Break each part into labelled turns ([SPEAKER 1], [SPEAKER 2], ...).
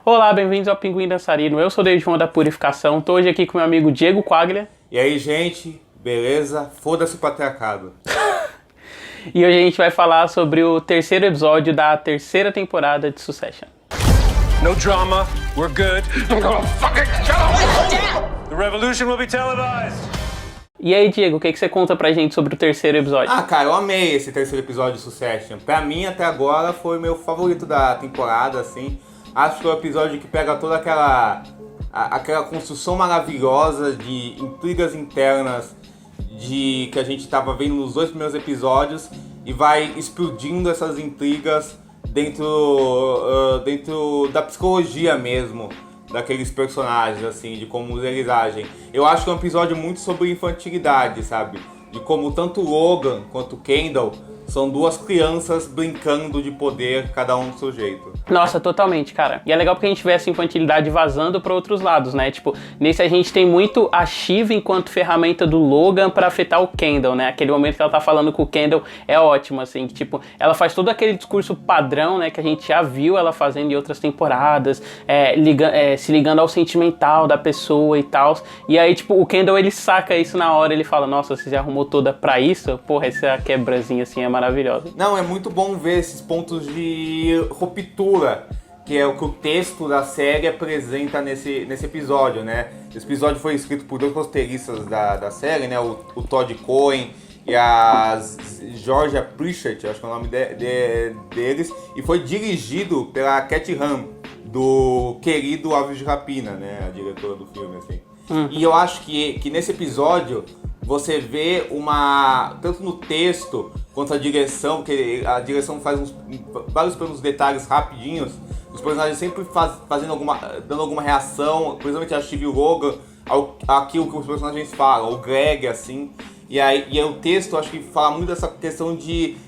[SPEAKER 1] Olá, bem-vindos ao Pinguim Dançarino. Eu sou o David João da Purificação. Tô hoje aqui com meu amigo Diego Quaglia.
[SPEAKER 2] E aí, gente, beleza? Foda-se o patriarcado.
[SPEAKER 1] E hoje a gente vai falar sobre o terceiro episódio da terceira temporada de Succession.
[SPEAKER 3] No drama, we're good. I'm gonna fucking kill him! The revolution will be televised!
[SPEAKER 1] E aí, Diego, o que você conta pra gente sobre o terceiro episódio?
[SPEAKER 2] Cara, eu amei esse terceiro episódio de Succession. Pra mim, até agora, foi o meu favorito da temporada, assim. Acho que é o episódio que pega toda aquela construção maravilhosa de intrigas internas que a gente tava vendo nos dois primeiros episódios e vai explodindo essas intrigas dentro da psicologia mesmo daqueles personagens, assim, de como eles agem. Eu acho que é um episódio muito sobre infantilidade, sabe? De como tanto o Logan quanto o Kendall são duas crianças brincando de poder, cada um do seu jeito.
[SPEAKER 1] Nossa, totalmente, cara. E é legal porque a gente vê essa infantilidade vazando pra outros lados, né? Tipo, nesse a gente tem muito a Shiv enquanto ferramenta do Logan pra afetar o Kendall, né? Aquele momento que ela tá falando com o Kendall é ótimo, assim. Que, tipo, ela faz todo aquele discurso padrão, né? Que a gente já viu ela fazendo em outras temporadas. Se ligando ao sentimental da pessoa e tal. E aí, tipo, o Kendall, ele saca isso na hora. Ele fala, nossa, você já arrumou toda pra isso? Porra, essa quebrazinha, assim, é maravilhosa.
[SPEAKER 2] Não, é muito bom ver esses pontos de ruptura, que é o que o texto da série apresenta nesse episódio, né? Esse episódio foi escrito por dois roteiristas da série, né? O Todd Cohen e a Georgia Pritchett, acho que é o nome deles, e foi dirigido pela Cat Ham, do querido Aves de Rapina, né? A diretora do filme, assim. E eu acho que nesse episódio você vê tanto no texto quanto a direção, que a direção faz vários pequenos detalhes rapidinhos, os personagens sempre dando alguma reação, principalmente a Shiv e o Logan, àquilo que os personagens falam, o Greg, assim. E aí o texto, acho que fala muito dessa questão de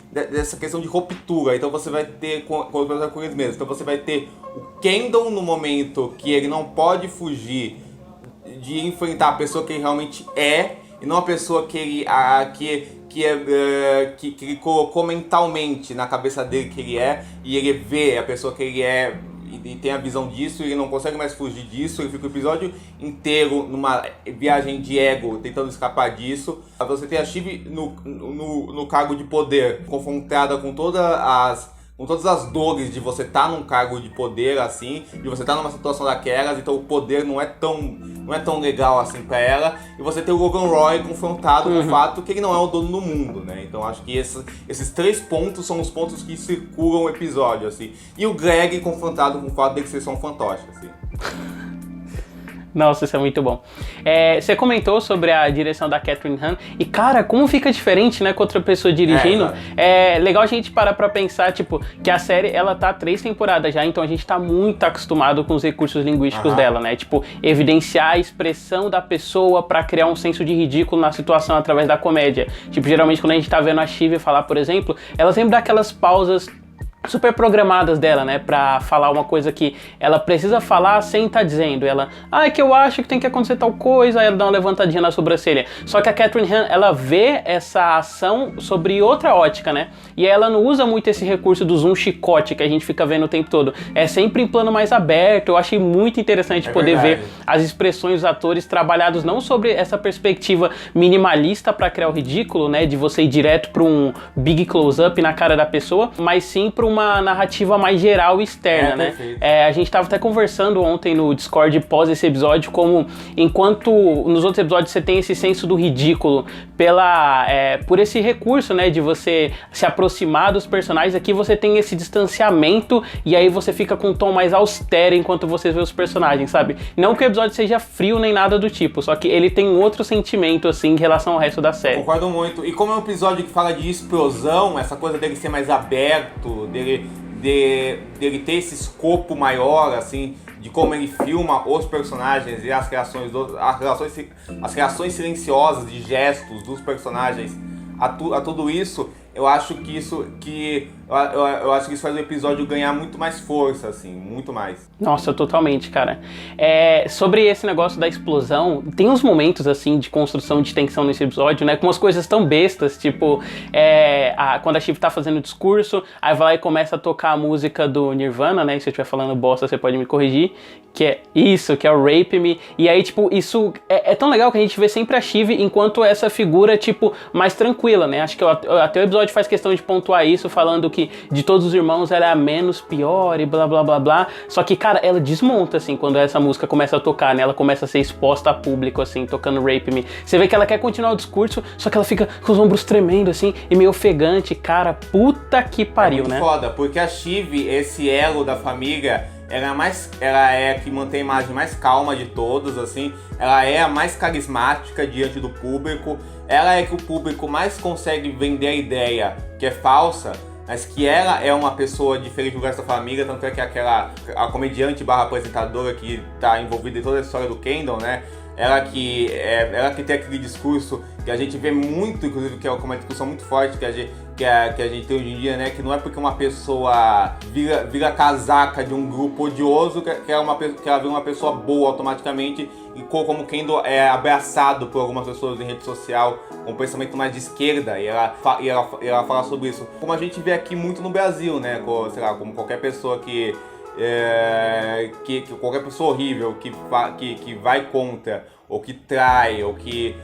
[SPEAKER 2] ruptura. Então você vai ter com eles mesmos. Então você vai ter o Kendall no momento que ele não pode fugir de enfrentar a pessoa que ele realmente é, e não a pessoa que ele colocou mentalmente na cabeça dele que ele é, e ele vê a pessoa que ele é e tem a visão disso, e ele não consegue mais fugir disso, ele fica o episódio inteiro numa viagem de ego, tentando escapar disso. Você tem a Shiv no cargo de poder, confrontada com todas as dores de você estar num cargo de poder, assim, de você estar numa situação daquelas, então o poder não é tão legal assim pra ela, e você tem o Logan Roy confrontado com o fato que ele não é o dono do mundo, né? Então acho que esses três pontos são os pontos que circulam o episódio, assim. E o Greg confrontado com o fato de que ser só um fantoche, assim.
[SPEAKER 1] Nossa, isso é muito bom. Você comentou sobre a direção da Catherine Hahn, e cara, como fica diferente, né, com outra pessoa dirigindo. É legal a gente parar pra pensar, tipo, que a série, ela tá 3 temporadas já, então a gente tá muito acostumado com os recursos linguísticos dela, né, tipo, evidenciar a expressão da pessoa pra criar um senso de ridículo na situação através da comédia. Tipo, geralmente quando a gente tá vendo a Shiv falar, por exemplo, ela sempre dá aquelas pausas super programadas dela, né, pra falar uma coisa que ela precisa falar sem estar dizendo. Ela, é que eu acho que tem que acontecer tal coisa, aí ela dá uma levantadinha na sobrancelha. Só que a Catherine Hahn, ela vê essa ação sobre outra ótica, né, e ela não usa muito esse recurso do zoom chicote que a gente fica vendo o tempo todo. É sempre em plano mais aberto. Eu achei muito interessante poder ver as expressões dos atores trabalhados não sobre essa perspectiva minimalista pra criar o ridículo, né, de você ir direto pra um big close-up na cara da pessoa, mas sim pra uma narrativa mais geral e externa, né? A gente tava até conversando ontem no Discord pós esse episódio, como enquanto nos outros episódios você tem esse senso do ridículo por esse recurso, né, de você se aproximar dos personagens, aqui você tem esse distanciamento e aí você fica com um tom mais austero enquanto você vê os personagens, sabe? Não que o episódio seja frio nem nada do tipo, só que ele tem um outro sentimento, assim, em relação ao resto da série.
[SPEAKER 2] Concordo muito. E como é um episódio que fala de explosão, essa coisa dele ser mais aberto, dele ter esse escopo maior, assim, de como ele filma os personagens e as reações silenciosas de gestos dos personagens a tudo isso, eu acho que eu acho que isso faz o episódio ganhar muito mais força, assim, muito mais.
[SPEAKER 1] Nossa, totalmente, cara. Sobre esse negócio da explosão, tem uns momentos, assim, de construção de tensão nesse episódio, né? Com umas coisas tão bestas, tipo, quando a Shiv tá fazendo o discurso, aí vai lá e começa a tocar a música do Nirvana, né? E se eu estiver falando bosta, você pode me corrigir. Que é o Rape Me. E aí, tipo, isso é tão legal que a gente vê sempre a Shiv enquanto essa figura, tipo, mais tranquila, né? Acho que até o episódio faz questão de pontuar isso, falando que de todos os irmãos ela é a menos pior e blá blá blá blá. Só que, cara, ela desmonta, assim, quando essa música começa a tocar, né? Ela começa a ser exposta a público, assim, tocando Rape Me. Você vê que ela quer continuar o discurso, só que ela fica com os ombros tremendo, assim, e meio ofegante. Cara, puta que pariu,
[SPEAKER 2] muito
[SPEAKER 1] né?
[SPEAKER 2] Foda, porque a Shiv, esse elo da família, ela é a que mantém a imagem mais calma de todos, assim. Ela é a mais carismática diante do público. Ela é que o público mais consegue vender a ideia que é falsa, mas que ela é uma pessoa diferente do resto da família, tanto é que a comediante / apresentadora que tá envolvida em toda a história do Kendall, né? Ela que tem aquele discurso que a gente vê muito, inclusive, que é uma discussão muito forte que a gente tem hoje em dia, né? Que não é porque uma pessoa vira casaca de um grupo odioso que ela vira uma pessoa boa automaticamente, e como Kendall é abraçado por algumas pessoas em rede social com um pensamento mais de esquerda, e ela fala sobre isso. Como a gente vê aqui muito no Brasil, né? Como qualquer pessoa que qualquer pessoa horrível que vai contra, ou que trai, ou que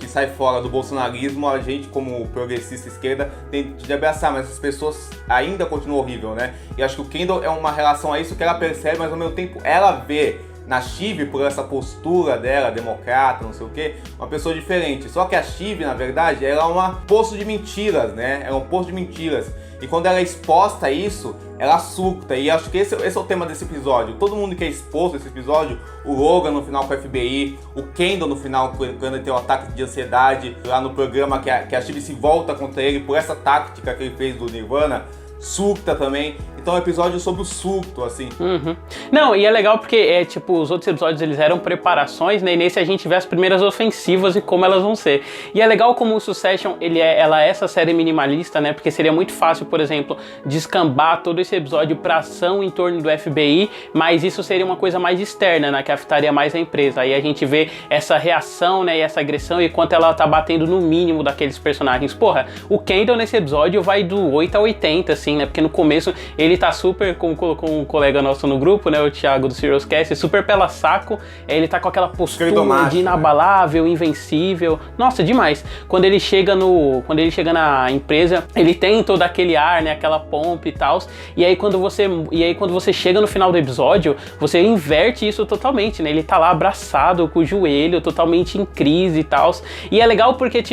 [SPEAKER 2] sai fora do bolsonarismo, a gente, como progressista esquerda, tem de abraçar, mas as pessoas ainda continuam horrível, né? E acho que o Kendall é uma relação a isso que ela percebe, mas ao mesmo tempo ela vê na Shiv, por essa postura dela, democrata, não sei o que, uma pessoa diferente. Só que a Shiv, na verdade, ela é um poço de mentiras, né? É um poço de mentiras. E quando ela é exposta a isso, ela surta. E acho que esse é o tema desse episódio. Todo mundo que é exposto a esse episódio, o Logan no final com o FBI, o Kendall no final quando ele tem um ataque de ansiedade, lá no programa que a Shiv se volta contra ele por essa tática que ele fez do Nirvana, surta também. Então é um episódio sobre o surto, assim.
[SPEAKER 1] Uhum. Não, e é legal porque, os outros episódios eles eram preparações, né? E nesse a gente vê as primeiras ofensivas e como elas vão ser. E é legal como o Succession, ela é essa série minimalista, né? Porque seria muito fácil, por exemplo, descambar todo esse episódio pra ação em torno do FBI, mas isso seria uma coisa mais externa, né? Que afetaria mais a empresa. Aí a gente vê essa reação, né? E essa agressão e quanto ela tá batendo no mínimo daqueles personagens. Porra, o Kendall nesse episódio vai do 8 a 80, assim, né? Porque no começo ele tá super, como colocou um colega nosso no grupo, né, o Thiago do Serious Cast, super pela saco, ele tá com aquela postura de inabalável, invencível, nossa, demais. Quando ele chega na empresa, ele tem todo aquele ar, né, aquela pompa e tal, e aí quando você chega no final do episódio, você inverte isso totalmente, né, ele tá lá abraçado com o joelho, totalmente em crise e tal, e é legal porque,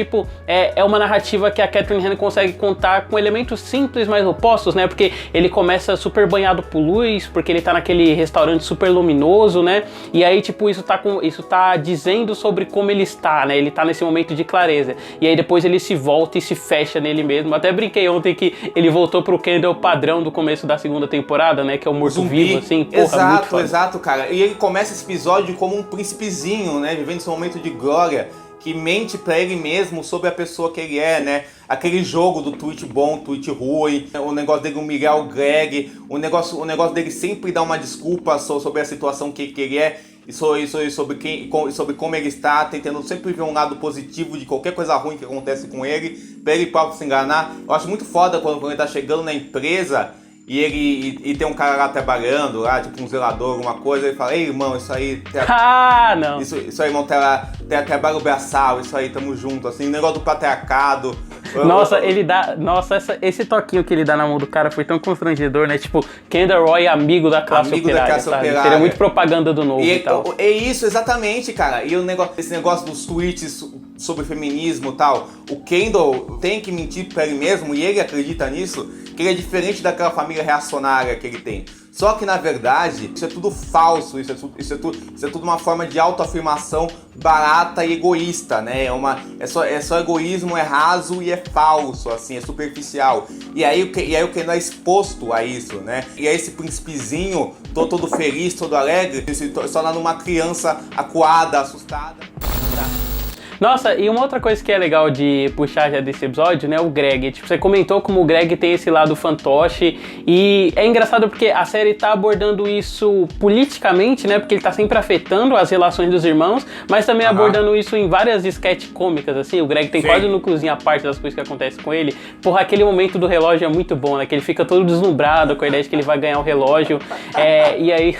[SPEAKER 1] é uma narrativa que a Catherine Han consegue contar com elementos simples, mas opostos, né, porque ele começa super banhado por luz, porque ele tá naquele restaurante super luminoso, né? E aí, isso tá dizendo sobre como ele está, né? Ele tá nesse momento de clareza. E aí depois ele se volta e se fecha nele mesmo. Até brinquei ontem que ele voltou pro Kendall padrão do começo da segunda temporada, né? Que é o morto-vivo, assim. Porra,
[SPEAKER 2] exato, cara. E ele começa esse episódio como um príncipezinho, né? Vivendo esse momento de glória, que mente pra ele mesmo sobre a pessoa que ele é, né? Aquele jogo do tweet bom, tweet ruim, o negócio dele humilhar o Greg, o negócio dele sempre dar uma desculpa sobre a situação que ele é, e sobre como ele está, tentando sempre ver um lado positivo de qualquer coisa ruim que acontece com ele, pra ele próprio se enganar. Eu acho muito foda quando ele tá chegando na empresa e tem um cara lá trabalhando, lá, tipo um zelador, alguma coisa, ele fala: ei, irmão, isso aí...
[SPEAKER 1] não!
[SPEAKER 2] Isso aí, irmão, tem trabalho braçal, isso aí, tamo junto, assim, o negócio do patriarcado.
[SPEAKER 1] Nossa, esse toquinho que ele dá na mão do cara foi tão constrangedor, né? Kendall Roy, amigo da classe operária, sabe? Seria muito propaganda do novo e tal.
[SPEAKER 2] É isso, exatamente, cara. E esse negócio dos tweets sobre feminismo e tal, o Kendall tem que mentir pra ele mesmo, e ele acredita nisso, que ele é diferente daquela família reacionária que ele tem. Só que, na verdade, isso é tudo falso, isso é tudo uma forma de autoafirmação barata e egoísta, né? É só egoísmo, é raso e é falso, assim, é superficial. E aí o Kendall é exposto a isso, né? E aí esse príncipezinho, todo feliz, todo alegre, se torna numa criança acuada, assustada.
[SPEAKER 1] Nossa, e uma outra coisa que é legal de puxar já desse episódio, né, o Greg. Tipo, você comentou como o Greg tem esse lado fantoche, e é engraçado porque a série tá abordando isso politicamente, né, porque ele tá sempre afetando as relações dos irmãos, mas também abordando isso em várias sketch cômicas, assim. O Greg tem quase no cozinho a parte das coisas que acontecem com ele. Porra, aquele momento do relógio é muito bom, né, que ele fica todo deslumbrado com a ideia de que ele vai ganhar o relógio, e aí...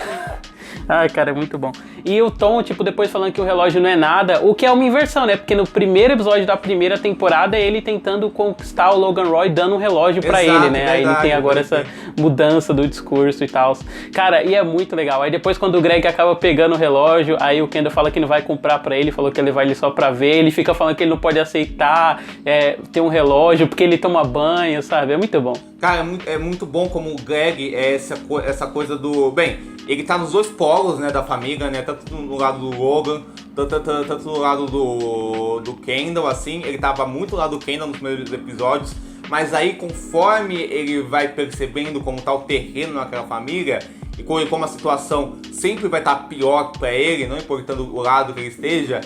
[SPEAKER 1] Ai, cara, é muito bom. E o Tom, tipo, depois falando que o relógio não é nada, o que é uma inversão, né? Porque no primeiro episódio da primeira temporada é ele tentando conquistar o Logan Roy dando um relógio pra ele, né? Aí ele tem agora essa mudança do discurso e tal. Cara, e é muito legal. Aí depois quando o Greg acaba pegando o relógio, aí o Kendall fala que não vai comprar pra ele, falou que ele vai ali só pra ver, ele fica falando que ele não pode aceitar ter um relógio porque ele toma banho, sabe? É muito bom.
[SPEAKER 2] Cara, é muito bom como o Greg é essa coisa do... Bem, ele tá nos dois polos, né, da família, né? Tanto no lado do Logan, tanto no lado do Kendall, assim. Ele tava muito no lado do Kendall nos primeiros episódios. Mas aí, conforme ele vai percebendo como tá o terreno naquela família, e como a situação sempre vai estar pior pra ele, não importando o lado que ele esteja,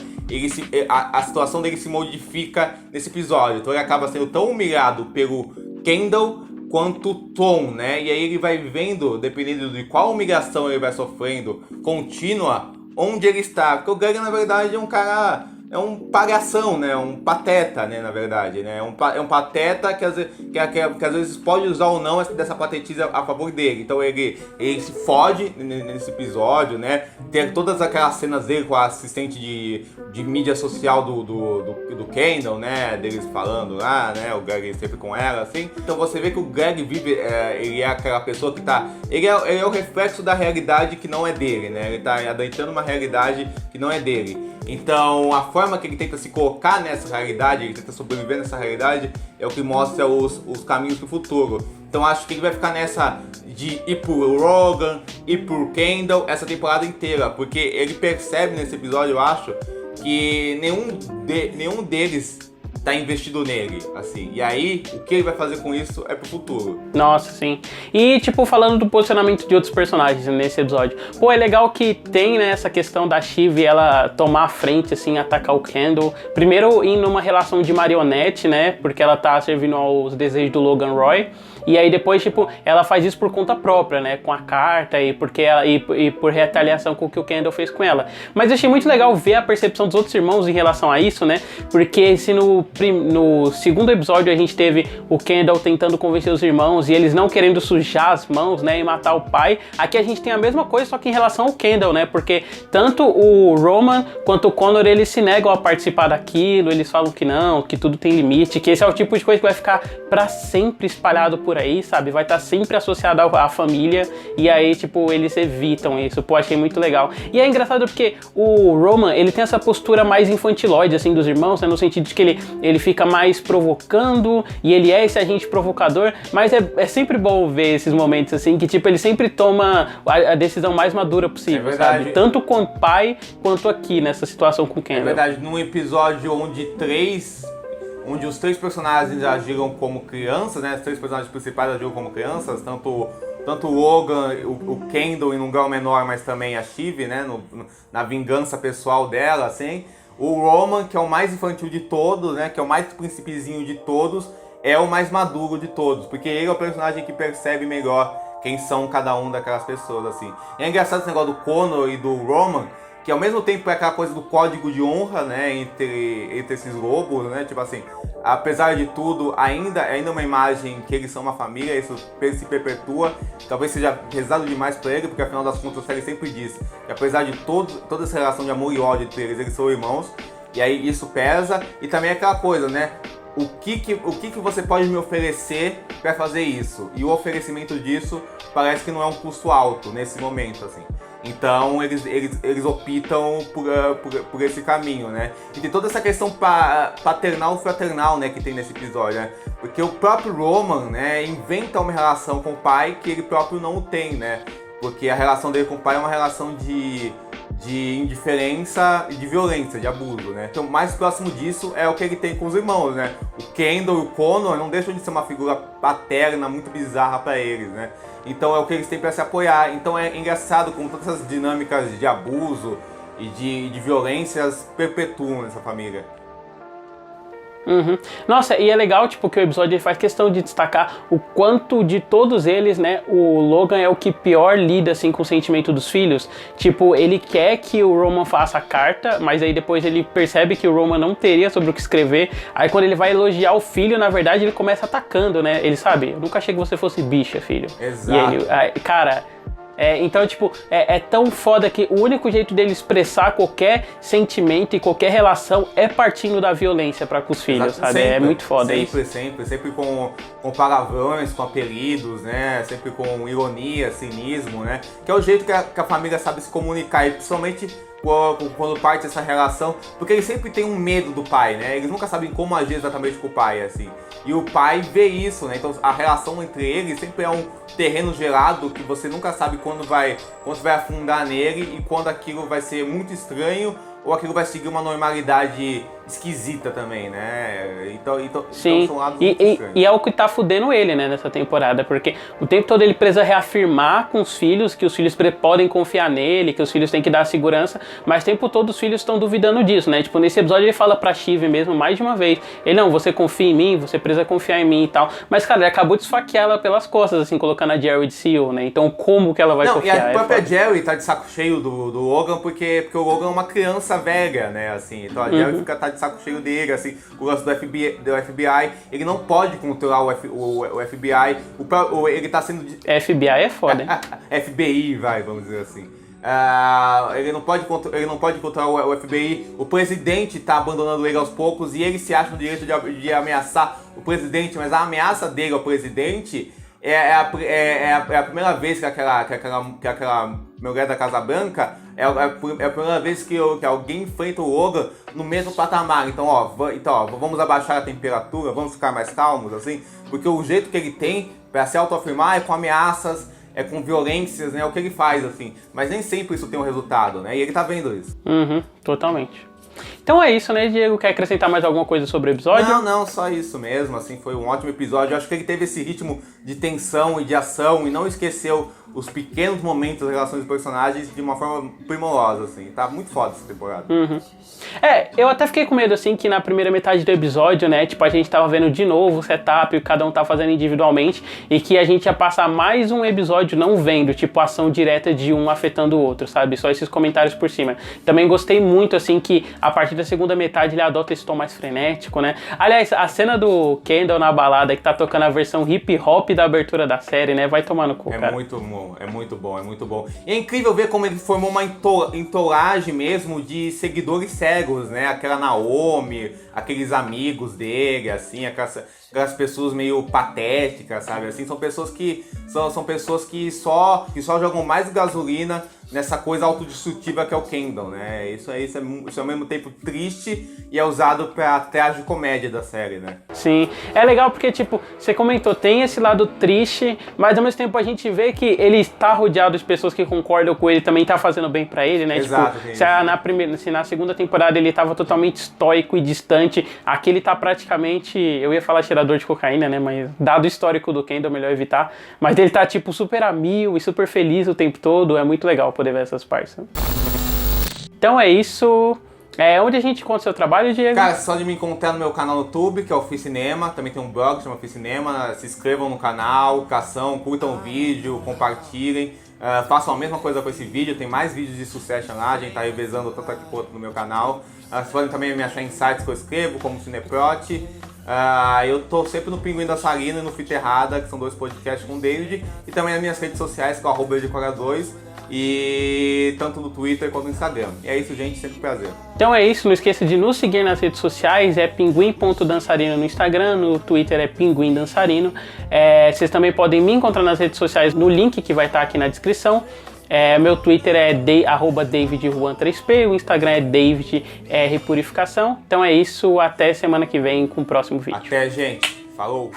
[SPEAKER 2] a situação dele se modifica nesse episódio. Então ele acaba sendo tão humilhado pelo Kendall quanto Tom, né? E aí ele vai vendo, dependendo de qual humilhação ele vai sofrendo contínua, onde ele está. Porque o Greg, na verdade, é um cara... É um palhação, né? Um pateta, né? Na verdade, né? É um pateta que às vezes pode usar ou não dessa patetice a favor dele. Então ele se fode nesse episódio, né? Tem todas aquelas cenas dele com a assistente de mídia social do Kendall, né? Deles falando lá, né? O Greg sempre com ela, assim. Então você vê que o Greg vive... ele é aquela pessoa que tá... Ele é o reflexo da realidade que não é dele, né? Ele tá adentrando uma realidade que não é dele. Então, a forma que ele tenta se colocar nessa realidade, ele tenta sobreviver nessa realidade, é o que mostra os caminhos pro futuro. Então, acho que ele vai ficar nessa de ir pro Logan, ir pro Kendall, essa temporada inteira. Porque ele percebe nesse episódio, eu acho, que nenhum deles tá investido nele, assim. E aí, o que ele vai fazer com isso é pro futuro.
[SPEAKER 1] Nossa, sim. E, tipo, falando do posicionamento de outros personagens nesse episódio. Pô, é legal que tem, né, essa questão da Shiv ela tomar a frente, assim, atacar o Kendall. Primeiro, indo numa relação de marionete, né, porque ela tá servindo aos desejos do Logan Roy. E aí depois, tipo, ela faz isso por conta própria, né? Com a carta e por retaliação com o que o Kendall fez com ela. Mas eu achei muito legal ver a percepção dos outros irmãos em relação a isso, né? Porque se no segundo episódio a gente teve o Kendall tentando convencer os irmãos e eles não querendo sujar as mãos, né? E matar o pai. Aqui a gente tem a mesma coisa, só que em relação ao Kendall, né? Porque tanto o Roman quanto o Connor, eles se negam a participar daquilo. Eles falam que não, que tudo tem limite. Que esse é o tipo de coisa que vai ficar pra sempre espalhado por aí, sabe? Vai estar sempre associado à família, e aí, tipo, eles evitam isso. Pô, achei muito legal. E é engraçado porque o Roman, ele tem essa postura mais infantilóide, assim, dos irmãos, né? No sentido de que ele fica mais provocando, e ele é esse agente provocador, mas é sempre bom ver esses momentos, assim, que, tipo, ele sempre toma a decisão mais madura possível, sabe? Tanto com o pai, quanto aqui, nessa situação com o Kendall.
[SPEAKER 2] É verdade, num episódio onde os três personagens agiram como crianças, né? Os três personagens principais agiram como crianças, tanto o Logan, o Kendall em um grau menor, mas também a Shiv, né? Na vingança pessoal dela, assim. O Roman, que é o mais infantil de todos, né? Que é o mais principezinho de todos, é o mais maduro de todos, porque ele é o personagem que percebe melhor quem são cada um daquelas pessoas, assim. E é engraçado esse negócio do Connor e do Roman, que ao mesmo tempo é aquela coisa do código de honra, né, entre esses lobos, né, tipo assim, apesar de tudo, ainda é uma imagem que eles são uma família, isso se perpetua, talvez seja pesado demais pra ele, porque afinal das contas a série sempre diz que apesar de toda essa relação de amor e ódio entre eles são irmãos, e aí isso pesa, e também é aquela coisa, né, o que você pode me oferecer para fazer isso? E o oferecimento disso parece que não é um custo alto nesse momento, assim. Então eles optam por esse caminho, né? E tem toda essa questão paternal-fraternal, né, que tem nesse episódio, né? Porque o próprio Roman, né, inventa uma relação com o pai que ele próprio não tem, né? Porque a relação dele com o pai é uma relação de indiferença e de violência, de abuso, né? Então, mais próximo disso é o que ele tem com os irmãos, né? O Kendall e o Connor não deixam de ser uma figura paterna muito bizarra pra eles, né? Então é o que eles têm pra se apoiar. Então é engraçado como todas essas dinâmicas de abuso e de violências perpetuam nessa família.
[SPEAKER 1] Uhum. Nossa, e é legal, tipo, que o episódio ele faz questão de destacar o quanto de todos eles, né, o Logan é o que pior lida, assim, com o sentimento dos filhos. Tipo, ele quer que o Roman faça a carta, mas aí depois ele percebe que o Roman não teria sobre o que escrever. Aí quando ele vai elogiar o filho, na verdade, ele começa atacando, né? Ele sabe, eu nunca achei que você fosse bicha, filho.
[SPEAKER 2] Exato.
[SPEAKER 1] E ele, cara... então, tipo, é tão foda que o único jeito dele expressar qualquer sentimento e qualquer relação é partindo da violência para com os filhos,
[SPEAKER 2] Exato.
[SPEAKER 1] sabe?
[SPEAKER 2] Sempre,
[SPEAKER 1] é muito foda isso.
[SPEAKER 2] Sempre com palavrões, com apelidos, né? Sempre com ironia, cinismo, né? Que é o jeito que a família sabe se comunicar, e principalmente quando parte essa relação, porque eles sempre têm um medo do pai, né? Eles nunca sabem como agir exatamente com o pai, assim. E o pai vê isso, né? Então a relação entre eles sempre é um terreno gelado que você nunca sabe quando vai afundar nele e quando aquilo vai ser muito estranho ou aquilo vai seguir uma normalidade esquisita também, né? Então
[SPEAKER 1] Sim,
[SPEAKER 2] são lados muito estranhos.
[SPEAKER 1] E é o que tá fudendo ele, né, nessa temporada, porque o tempo todo ele precisa reafirmar com os filhos que os filhos podem confiar nele, que os filhos têm que dar segurança, mas o tempo todo os filhos estão duvidando disso, né? Tipo, nesse episódio ele fala pra Shiv mesmo mais de uma vez, ele, não, você confia em mim, você precisa confiar em mim e tal, mas, cara, ele acabou de esfaquear ela pelas costas, assim, colocando a Jerry de CEO, né? Então como que ela vai confiar?
[SPEAKER 2] E a própria Jerry tá de saco cheio do Logan, porque o Logan é uma criança velha, né, assim, então a Jerry tá de saco cheio dele, assim, o lance do FBI, ele não pode controlar o FBI, ele tá sendo...
[SPEAKER 1] FBI é foda, hein?
[SPEAKER 2] FBI, vamos dizer assim. Ele não pode controlar o FBI, o presidente tá abandonando ele aos poucos e ele se acha no direito de ameaçar o presidente, mas a ameaça dele ao presidente é a primeira vez que aquela mulher da Casa Branca é a primeira vez que alguém enfrenta o Logan no mesmo patamar. Então, vamos abaixar a temperatura, vamos ficar mais calmos, assim, porque o jeito que ele tem para se autoafirmar é com ameaças, é com violências, né? É o que ele faz, assim. Mas nem sempre isso tem um resultado, né? E ele tá vendo isso.
[SPEAKER 1] Totalmente. Então é isso, né, Diego? Quer acrescentar mais alguma coisa sobre o episódio?
[SPEAKER 2] Não, só isso mesmo, assim, foi um ótimo episódio. Eu acho que ele teve esse ritmo de tensão e de ação e não esqueceu os pequenos momentos das relações dos personagens de uma forma primorosa, assim. Tá muito foda essa temporada.
[SPEAKER 1] Eu até fiquei com medo, assim, que na primeira metade do episódio, né, tipo, a gente tava vendo de novo o setup, o que cada um tá fazendo individualmente, e que a gente ia passar mais um episódio não vendo, tipo, a ação direta de um afetando o outro, sabe? Só esses comentários por cima. Também gostei muito, assim, que a partir da segunda metade ele adota esse tom mais frenético, né? Aliás, a cena do Kendall na balada, que tá tocando a versão hip hop da abertura da série, né? Vai tomar no cu, cara.
[SPEAKER 2] É muito bom. E é incrível ver como ele formou uma entourage mesmo de seguidores cegos, né? Aquela Naomi, aqueles amigos dele, assim, aquelas pessoas meio patéticas, sabe? Assim, são pessoas que só jogam mais gasolina nessa coisa autodestrutiva que é o Kendall, né? Isso é ao mesmo tempo triste e é usado pra tragicomédia da série, né?
[SPEAKER 1] Sim, é legal porque, tipo, você comentou, tem esse lado triste, mas ao mesmo tempo a gente vê que ele está rodeado de pessoas que concordam com ele, também tá fazendo bem pra ele, né?
[SPEAKER 2] Exato,
[SPEAKER 1] tipo, se na segunda temporada ele tava totalmente estoico e distante, aqui ele tá praticamente, eu ia falar cheirador de cocaína, né? Mas dado o histórico do Kendall, melhor evitar, mas ele tá, tipo, super a mil e super feliz o tempo todo, é muito legal poder ver essas partes. Então é isso. Onde a gente encontra o seu trabalho, Diego?
[SPEAKER 2] Cara, só de me encontrar no meu canal no YouTube, que é o Ficinema. Também tem um blog que chama Ficinema. Se inscrevam no canal, curtam o vídeo, compartilhem. Façam a mesma coisa com esse vídeo. Tem mais vídeos de Succession lá. A gente tá revezando tanto aqui quanto no meu canal. Vocês podem também me achar em sites que eu escrevo, como o Cineprot. Eu tô sempre no Pinguim Dançarino e no Fita Errada, que são 2 podcasts com o David. E também nas minhas redes sociais, que é o @edicora2. E tanto no Twitter quanto no Instagram. E é isso, gente, sempre um prazer.
[SPEAKER 1] Então é isso, não esqueça de nos seguir nas redes sociais, é pinguim.dançarino no Instagram, no Twitter é Pinguim Dançarino. Vocês também podem me encontrar nas redes sociais no link que vai estar aqui na descrição. Meu Twitter é @DavidJuan3P, o Instagram é DavidRPurificação. Então é isso, até semana que vem com o próximo vídeo.
[SPEAKER 2] Até, gente. Falou!